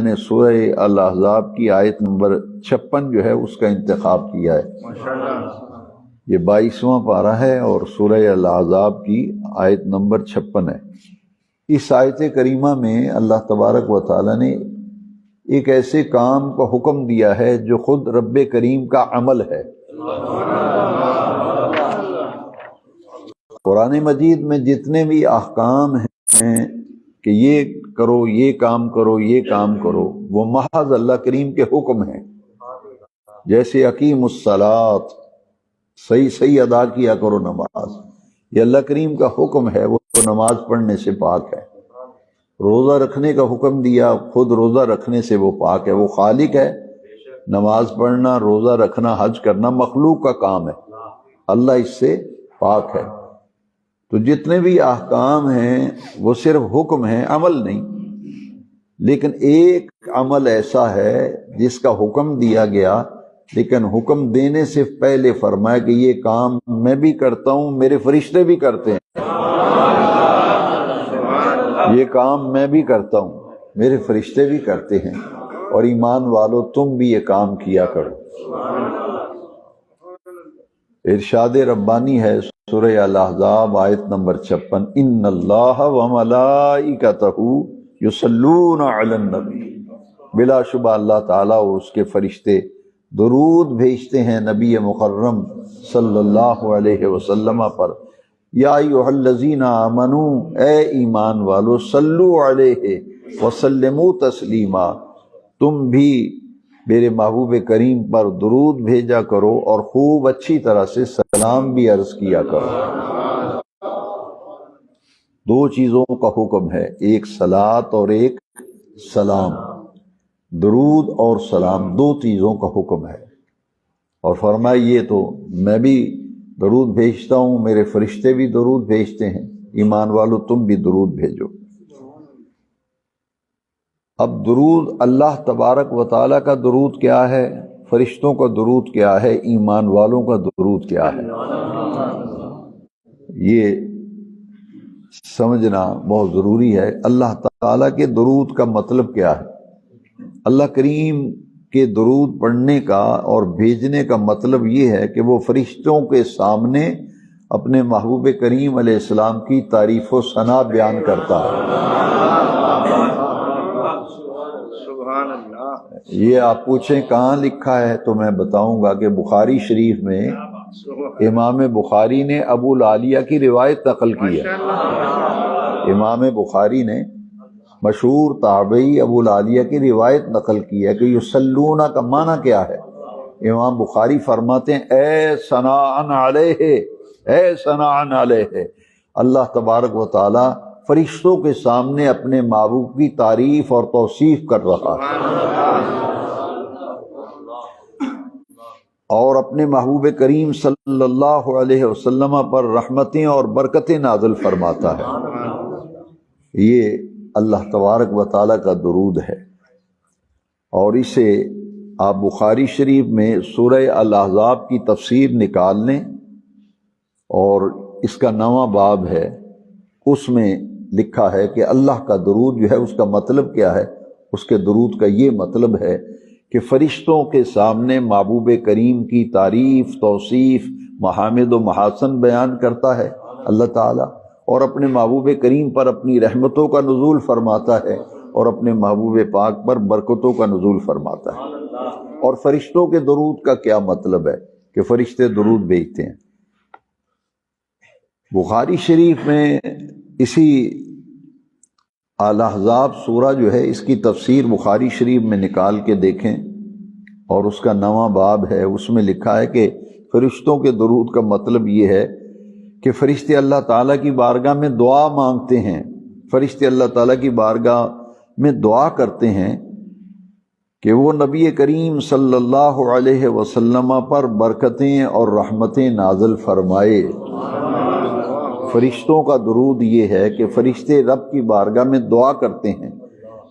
نے سورہ الاحزاب کی آیت نمبر 56 جو ہے اس کا انتخاب کیا ہے۔ یہ 22واں پارہ ہے اور سورہ الاحزاب کی آیت نمبر 56 ہے۔ اس آیت کریمہ میں اللہ تبارک و تعالی نے ایک ایسے کام کا حکم دیا ہے جو خود رب کریم کا عمل ہے۔ قرآن مجید میں جتنے بھی احکام ہیں کہ یہ کرو، یہ کام کرو، یہ کام کرو، وہ محض اللہ کریم کے حکم ہیں۔ جیسے اقیم الصلاۃ، صحیح ادا کیا کرو نماز، یہ اللہ کریم کا حکم ہے، وہ نماز پڑھنے سے پاک ہے۔ روزہ رکھنے کا حکم دیا، خود روزہ رکھنے سے وہ پاک ہے، وہ خالق ہے۔ نماز پڑھنا، روزہ رکھنا، حج کرنا مخلوق کا کام ہے، اللہ اس سے پاک ہے۔ تو جتنے بھی احکام ہیں وہ صرف حکم ہیں، عمل نہیں۔ لیکن ایک عمل ایسا ہے جس کا حکم دیا گیا، لیکن حکم دینے سے پہلے فرمایا کہ یہ کام میں بھی کرتا ہوں، میرے فرشتے بھی کرتے ہیں۔ یہ کام میں بھی کرتا ہوں، میرے فرشتے بھی کرتے ہیں، اور ایمان والو تم بھی یہ کام کیا کرو۔ ارشاد ربانی ہے سورہ الاحزاب آیت نمبر 56، ان اللہ وملائکتہ یصلون علی النبی، بلا شبہ اللہ تعالیٰ اور اس کے فرشتے درود بھیجتے ہیں نبی مکرم صلی اللہ علیہ وسلم پر۔ یا ایھا الذین آمنوا، اے ایمان والو، صلو علیہ وسلموا تسلیما، تم بھی میرے محبوب کریم پر درود بھیجا کرو اور خوب اچھی طرح سے سلام بھی عرض کیا کرو۔ دو چیزوں کا حکم ہے، ایک صلاۃ اور ایک سلام۔ درود اور سلام دو چیزوں کا حکم ہے، اور فرمایا یہ تو میں بھی درود بھیجتا ہوں، میرے فرشتے بھی درود بھیجتے ہیں، ایمان والو تم بھی درود بھیجو۔ اب درود اللہ تبارک و تعالیٰ کا درود کیا ہے، فرشتوں کا درود کیا ہے، ایمان والوں کا درود کیا ہے، یہ سمجھنا بہت ضروری ہے۔ اللہ تعالیٰ کے درود کا مطلب کیا ہے؟ اللہ کریم کے درود پڑھنے کا اور بھیجنے کا مطلب یہ ہے کہ وہ فرشتوں کے سامنے اپنے محبوب کریم علیہ السلام کی تعریف و ثنا بیان کرتا ہے۔ یہ آپ پوچھیں کہاں لکھا ہے تو میں بتاؤں گا کہ بخاری شریف میں امام بخاری نے ابو العالیہ کی روایت نقل کی ہے۔ امام بخاری نے مشہور تابعی ابو العالیہ کی روایت نقل کی ہے کہ یصلون کا معنی کیا ہے۔ امام بخاری فرماتے ہیں اے ثناء علیہ، اے ثناء علیہ، اللہ تبارک و تعالی فرشتوں کے سامنے اپنے محبوب کی تعریف اور توصیف کر رہا ہے، اور اپنے محبوب کریم صلی اللہ علیہ وسلم پر رحمتیں اور برکتیں نازل فرماتا ہے۔ یہ اللہ تبارک و تعالیٰ کا درود ہے، اور اسے آپ بخاری شریف میں سورہ الاحزاب کی تفسیر نکال لیں، اور اس کا 9واں باب ہے، اس میں لکھا ہے کہ اللہ کا درود جو ہے اس کا مطلب کیا ہے۔ اس کے درود کا یہ مطلب ہے کہ فرشتوں کے سامنے محبوب کریم کی تعریف، توصیف، محامد و محاسن بیان کرتا ہے اللہ تعالیٰ، اور اپنے محبوب کریم پر اپنی رحمتوں کا نزول فرماتا ہے، اور اپنے محبوب پاک پر برکتوں کا نزول فرماتا ہے۔ اور فرشتوں کے درود کا کیا مطلب ہے کہ فرشتے درود بھیجتے ہیں۔ بخاری شریف میں اسی الاحزاب سورہ جو ہے اس کی تفسیر بخاری شریف میں نکال کے دیکھیں، اور اس کا 9واں باب ہے، اس میں لکھا ہے کہ فرشتوں کے درود کا مطلب یہ ہے کہ فرشتے اللہ تعالیٰ کی بارگاہ میں دعا مانگتے ہیں، فرشتے اللہ تعالیٰ کی بارگاہ میں دعا کرتے ہیں کہ وہ نبی کریم صلی اللہ علیہ وسلم پر برکتیں اور رحمتیں نازل فرمائے۔ فرشتوں کا درود یہ ہے کہ فرشتے رب کی بارگاہ میں دعا کرتے ہیں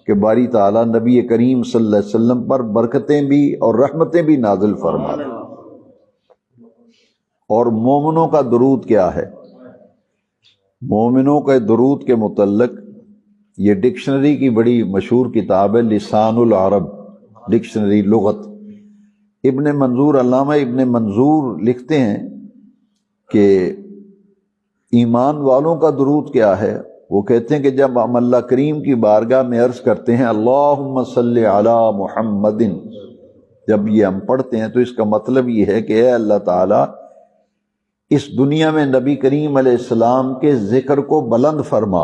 کہ باری تعالیٰ نبی کریم صلی اللہ علیہ وسلم پر برکتیں بھی اور رحمتیں بھی نازل فرمائے۔ اور مومنوں کا درود کیا ہے؟ مومنوں کے درود کے متعلق یہ ڈکشنری کی بڑی مشہور کتاب ہے لسان العرب، ڈکشنری لغت۔ ابن منظور، علامہ ابن منظور لکھتے ہیں کہ ایمان والوں کا درود کیا ہے۔ وہ کہتے ہیں کہ جب ہم اللہ کریم کی بارگاہ میں عرض کرتے ہیں اللہم صلی علی محمد، جب یہ ہم پڑھتے ہیں تو اس کا مطلب یہ ہے کہ اے اللہ تعالیٰ اس دنیا میں نبی کریم علیہ السلام کے ذکر کو بلند فرما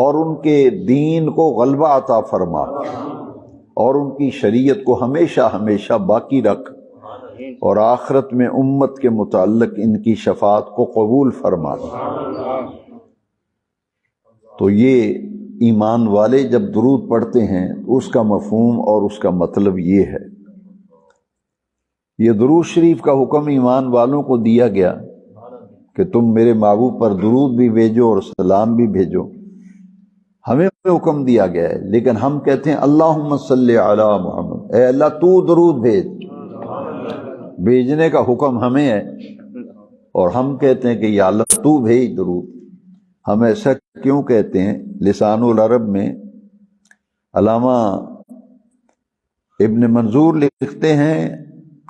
اور ان کے دین کو غلبہ عطا فرما اور ان کی شریعت کو ہمیشہ ہمیشہ باقی رکھ، اور آخرت میں امت کے متعلق ان کی شفاعت کو قبول فرما۔ تو یہ ایمان والے جب درود پڑھتے ہیں تو اس کا مفہوم اور اس کا مطلب یہ ہے۔ یہ درود شریف کا حکم ایمان والوں کو دیا گیا کہ تم میرے محبوب پر درود بھی بھیجو اور سلام بھی بھیجو، ہمیں حکم دیا گیا ہے، لیکن ہم کہتے ہیں اللہم صلی علی محمد، اے اللہ تو درود بھیج، بھیجنے کا حکم ہمیں ہے، اور ہم کہتے ہیں کہ یا اللہ تو بھیج درود۔ ہم ایسا کیوں کہتے ہیں؟ لسان العرب میں علامہ ابن منظور لکھتے ہیں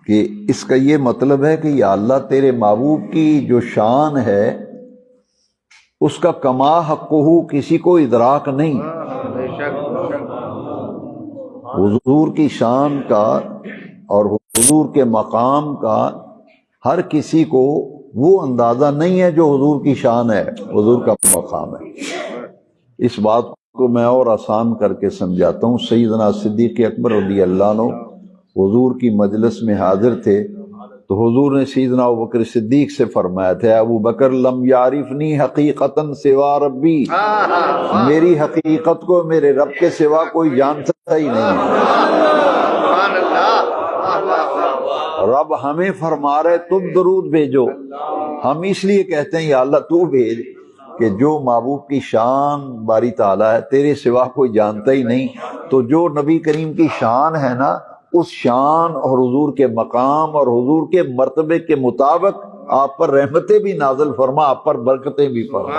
کہ اس کا یہ مطلب ہے کہ یا اللہ تیرے محبوب کی جو شان ہے اس کا کما حقہ کسی کو ادراک نہیں، حضور کی شان کا اور حضور کے مقام کا ہر کسی کو وہ اندازہ نہیں ہے جو حضور کی شان ہے، حضور کا مقام ہے۔ اس بات کو میں اور آسان کر کے سمجھاتا ہوں۔ سیدنا صدیق اکبر رضی اللہ عنہ حضور کی مجلس میں حاضر تھے تو حضور نے سیدنا ابوبکر صدیق سے فرمایا تھا ابو بکر لم یعرفنی حقیقتاً سوا ربی، میری حقیقت کو میرے رب کے سوا کوئی جانتا ہی نہیں ہے۔ رب ہمیں فرما رہے تم درود بھیجو، ہم اس لیے کہتے ہیں یا اللہ تو بھیج کہ جو محبوب کی شان باری تعالیٰ ہے تیرے سوا کوئی جانتا ہی نہیں۔ تو جو نبی کریم کی شان ہے نا، اس شان اور حضور کے مقام اور حضور کے مرتبے کے مطابق آپ پر رحمتیں بھی نازل فرما، آپ پر برکتیں بھی فرما۔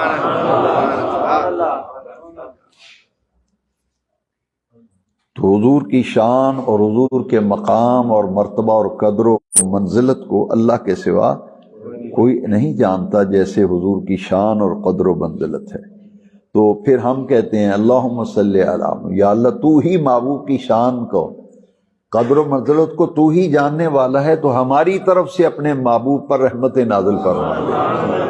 تو حضور کی شان اور حضور کے مقام اور مرتبہ اور قدر و منزلت کو اللہ کے سوا کوئی نہیں جانتا جیسے حضور کی شان اور قدر و منزلت ہے۔ تو پھر ہم کہتے ہیں اللہم صلی علی، یا اللہ تو ہی محبوب کی شان کو قدر و منزلت کو تو ہی جاننے والا ہے، تو ہماری طرف سے اپنے محبوب پر رحمت نازل فرما دے۔